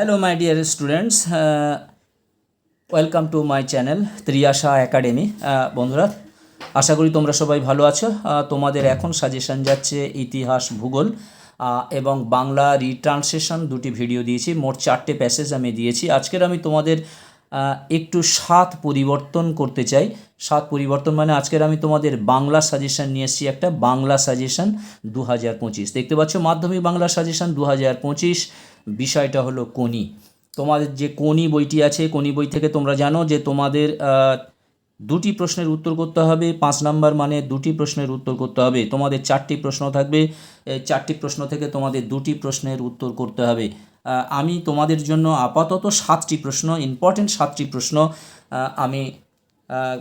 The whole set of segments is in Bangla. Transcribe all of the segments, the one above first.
Hello my dear students, welcome to my channel Triyasha academy. বন্ধুরা, আশা করি তোমরা সবাই ভালো আছো। তোমাদের এখন সাজেশন যাচ্ছে ইতিহাস, ভূগোল এবং বাংলা রিট্রান্সলেশন, দুটি ভিডিও দিয়েছি, মোট 4টে প্যাসেজ আমি দিয়েছি। আজকের আমি তোমাদের একটু স্বাদ পরিবর্তন করতে চাই। স্বাদ পরিবর্তন মানে আজকের আমি তোমাদের বাংলা সাজেশন নিয়ে এসেছি, একটা বাংলা সাজেশন 2025। দেখতে পাচ্ছ, মাধ্যমিক বাংলা সাজেশন 2025, বিষয়টা হলো কোনি। তোমাদের যে কোনি বইটি আছে, কোনি বই থেকে তোমরা জানো যে তোমাদের দুটি প্রশ্নের উত্তর করতে হবে। 5 নাম্বার মানে দুটি প্রশ্নের উত্তর করতে হবে। তোমাদের 4টি প্রশ্ন থাকবে, 4টি প্রশ্ন থেকে তোমাদের দুটি প্রশ্নের উত্তর করতে হবে। আমি তোমাদের জন্য আপাতত 7টি প্রশ্ন, ইম্পর্টেন্ট 7টি প্রশ্ন আমি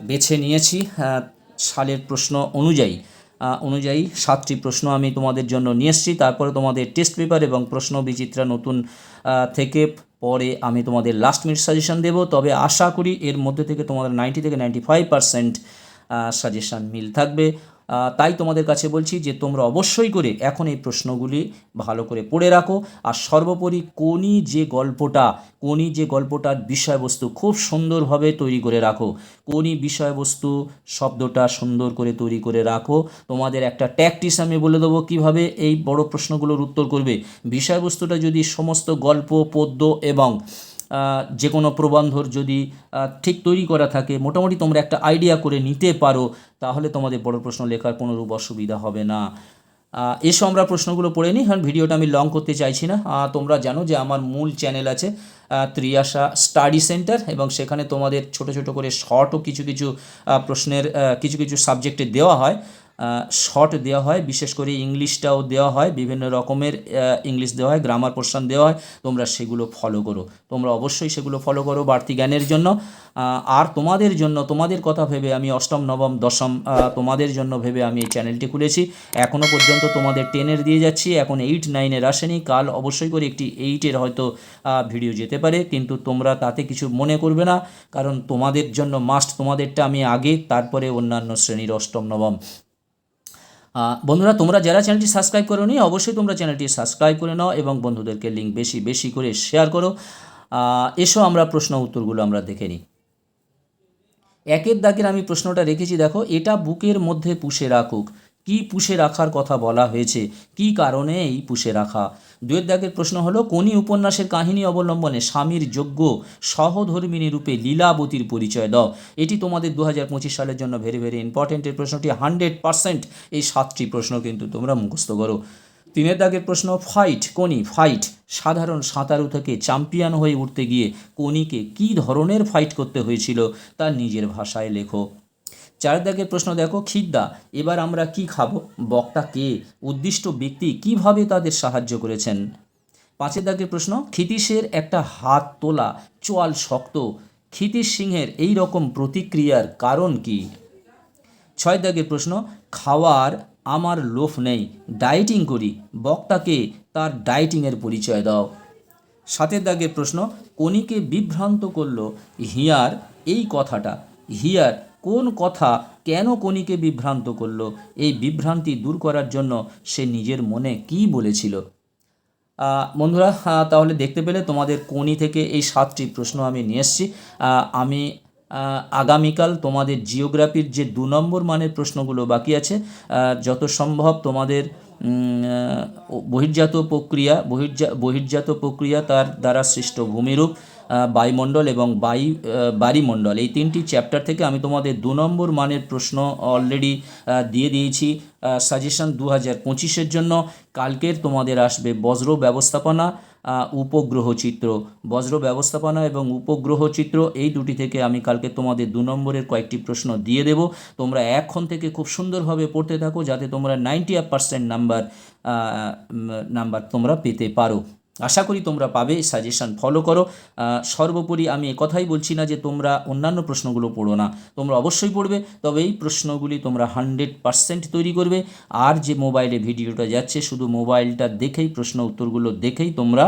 বেছে নিয়েছি। সালের প্রশ্ন অনুযায়ী 7টি প্রশ্ন আমি তোমাদের জন্য নিয়ে এসেছি। তারপরে তোমাদের টেস্ট পেপার এবং প্রশ্ন বিচিত্রা নতুন থেকে পরে আমি তোমাদের লাস্ট মিনিট সাজেশন দেব। তবে আশা করি এর মধ্যে থেকে তোমাদের 90 থেকে 95% সাজেশন মিল থাকবে। তাই তোমাদের কাছে বলছি যে তোমরা অবশ্যই করে এখন এই প্রশ্নগুলি ভালো করে পড়ে রাখো। আর সর্বোপরি কোনি যে গল্পটার বিষয়বস্তু খুব সুন্দরভাবে তৈরি করে রাখো। কোনি বিষয়বস্তু শব্দটা সুন্দর করে তৈরি করে রাখো। তোমাদের একটা ট্যাকটিস আমি বলে দেবো কীভাবে এই বড় প্রশ্নগুলোর উত্তর করবে। বিষয়বস্তুটা যদি সমস্ত গল্প, পদ্য এবং যে কোনো প্রবন্ধর যদি ঠিক তৈরি করা থাকে, মোটামুটি তোমরা একটা আইডিয়া করে নিতে পারো, তাহলে তোমাদের বড় প্রশ্ন লেখার কোনো রূপ অসুবিধা হবে না। এসো আমরা প্রশ্নগুলো পড়ে নিই, কারণ ভিডিওটা আমি লং করতে চাইছি না। তোমরা জানো যে আমার মূল চ্যানেল আছে ত্রিয়াশা স্টাডি সেন্টার, এবং সেখানে তোমাদের ছোট ছোট করে শর্টও কিছু প্রশ্নের কিছু সাবজেক্টে দেওয়া হয়, শর্ট দেওয়া হয়। বিশেষ করে ইংলিশটাও দেওয়া হয়, বিভিন্ন রকমের ইংলিশ দেওয়া হয়, গ্রামার পোর্শন দেওয়া হয়। তোমরা সেগুলো ফলো করো, তোমরা অবশ্যই সেগুলো ফলো করো বাড়তি জ্ঞানের জন্য। আর তোমাদের জন্য, তোমাদের কথা ভেবে আমি অষ্টম, নবম, দশম তোমাদের জন্য ভেবে আমি এই চ্যানেলটি খুলেছি। এখনও পর্যন্ত তোমাদের 10-এর দিয়ে যাচ্ছি, এখন 8, 9-এর আসেনি। কাল অবশ্যই করে একটি 8-এর হয়তো ভিডিও যেতে পারে, কিন্তু তোমরা তাতে কিছু মনে করবে না, কারণ তোমাদের জন্য মাস্ট, তোমাদেরটা আমি আগে, তারপরে অন্যান্য শ্রেণীর অষ্টম, নবম। বন্ধুরা, তোমরা যারা চ্যানেলটি সাবস্ক্রাইব করো নি, অবশ্যই তোমরা চ্যানেলটি সাবস্ক্রাইব করে নাও এবং বন্ধুদেরকে লিঙ্ক বেশি বেশি করে শেয়ার করো। এসো আমরা প্রশ্ন উত্তরগুলো আমরা দেখে নিই। 1-এর দাগের আমি প্রশ্নটা রেখেছি, দেখো। এটা বুকের মধ্যে পুষে রাখুক। কি পুষে রাখার কথা বলা হয়েছে, কি কারণে এই পুষে রাখা? 2-এর দাগের প্রশ্ন হলো, কোনি উপন্যাসের কাহিনী অবলম্বনে স্বামীর যোগ্য সহধর্মিণী রূপে লীলাবতীর পরিচয় দাও। এটি তোমাদের 2025 সালের জন্য ভেরি ভেরি ইম্পর্টেন্ট। এই প্রশ্নটি 100% এই 7টি প্রশ্ন কিন্তু তোমরা মুখস্থ করো। 3-এর দাগের প্রশ্ন, কোনি ফাইট সাধারণ সাঁতারু থেকে চ্যাম্পিয়ন হয়ে উঠতে গিয়ে কোনিকে কী ধরনের ফাইট করতে হয়েছিল তার নিজের ভাষায় লেখো। 4 দাগের প্রশ্ন দেখো, খিদ্দা এবার আমরা কি খাবো, বক্তা কে, উদ্দিষ্ট ব্যক্তি কিভাবে তাদের সাহায্য করেছেন। 5-এর দাগের প্রশ্ন, ক্ষিতীশের একটা হাত তোলা চোয়াল শক্ত, ক্ষিতীশ সিংহের এই রকম প্রতিক্রিয়ার কারণ কি। 6 দাগের প্রশ্ন, খাওয়ার আমার লোভ নেই, ডায়েটিং করি, বক্তাকে তার ডায়েটিংয়ের পরিচয় দাও। 7-এর দাগের প্রশ্ন, কোনিকে বিভ্রান্ত করল হিয়ার এই কথাটা। হিয়ার কোন কথা কেন কোনিকে বিভ্রান্ত করল, এই বিভ্রান্তি দূর করার জন্য সে নিজের মনে কি বলেছিল। বন্ধুরা, তাহলে দেখতে পেলে তোমাদের কোনি থেকে এই 7টি প্রশ্ন আমি নিয়ে এসেছি। আমি আগামীকাল তোমাদের জিওগ্রাফির যে 2 নম্বর মানের প্রশ্নগুলো বাকি আছে, যত সম্ভব তোমাদের বহির্জাত প্রক্রিয়া, তার দ্বারা সৃষ্ট ভূমিরূপ, বায়ুমণ্ডল এবং বায়ুমণ্ডল, এই 3টি চ্যাপ্টার থেকে আমি তোমাদের 2 নম্বর মানের প্রশ্ন অলরেডি দিয়ে দিয়েছি সাজেশন 2025-এর জন্য। কালকের তোমাদের আসবে বজ্র ব্যবস্থাপনা, উপগ্রহ চিত্র। বজ্র ব্যবস্থাপনা এবং উপগ্রহ চিত্র, এই দুটি থেকে আমি কালকে তোমাদের 2 নম্বরের কয়েকটি প্রশ্ন দিয়ে দেব। তোমরা এখন থেকে খুব সুন্দরভাবে পড়তে থাকো, যাতে তোমরা 90% নাম্বার তোমরা পেতে পারো। আশা করি তোমরা পাবে, সাজেশন ফলো করো। সর্বোপরি আমি কথাই বলছি না যে তোমরা অন্যান্য প্রশ্নগুলো পড়ো না, তোমরা অবশ্যই পড়বে, তবে এই প্রশ্নগুলি তোমরা 100% তৈরি করবে। আর যে মোবাইলে ভিডিওটা যাচ্ছে, শুধু মোবাইলটা দেখেই, প্রশ্ন উত্তরগুলো দেখেই তোমরা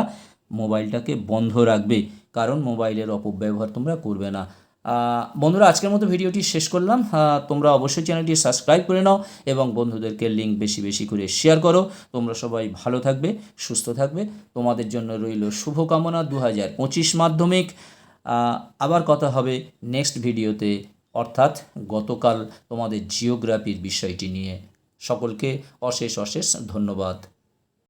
মোবাইলটাকে বন্ধ রাখবে, কারণ মোবাইলের অপব্যবহার তোমরা করবে না। বন্ধুরা আজকের মতো ভিডিওটি শেষ করলাম। তোমরা অবশ্যই চ্যানেলটি সাবস্ক্রাইব করে নাও এবং বন্ধুদেরকে লিঙ্ক বেশি বেশি করে শেয়ার করো। তোমরা সবাই ভালো থাকবে, সুস্থ থাকবে। তোমাদের জন্য রইল শুভকামনা। 2025 মাধ্যমিক। আবার কথা হবে নেক্সট ভিডিওতে, অর্থাৎ গতকাল তোমাদের জিওগ্রাফির বিষয়টি নিয়ে। সকলকে অশেষ অশেষ ধন্যবাদ।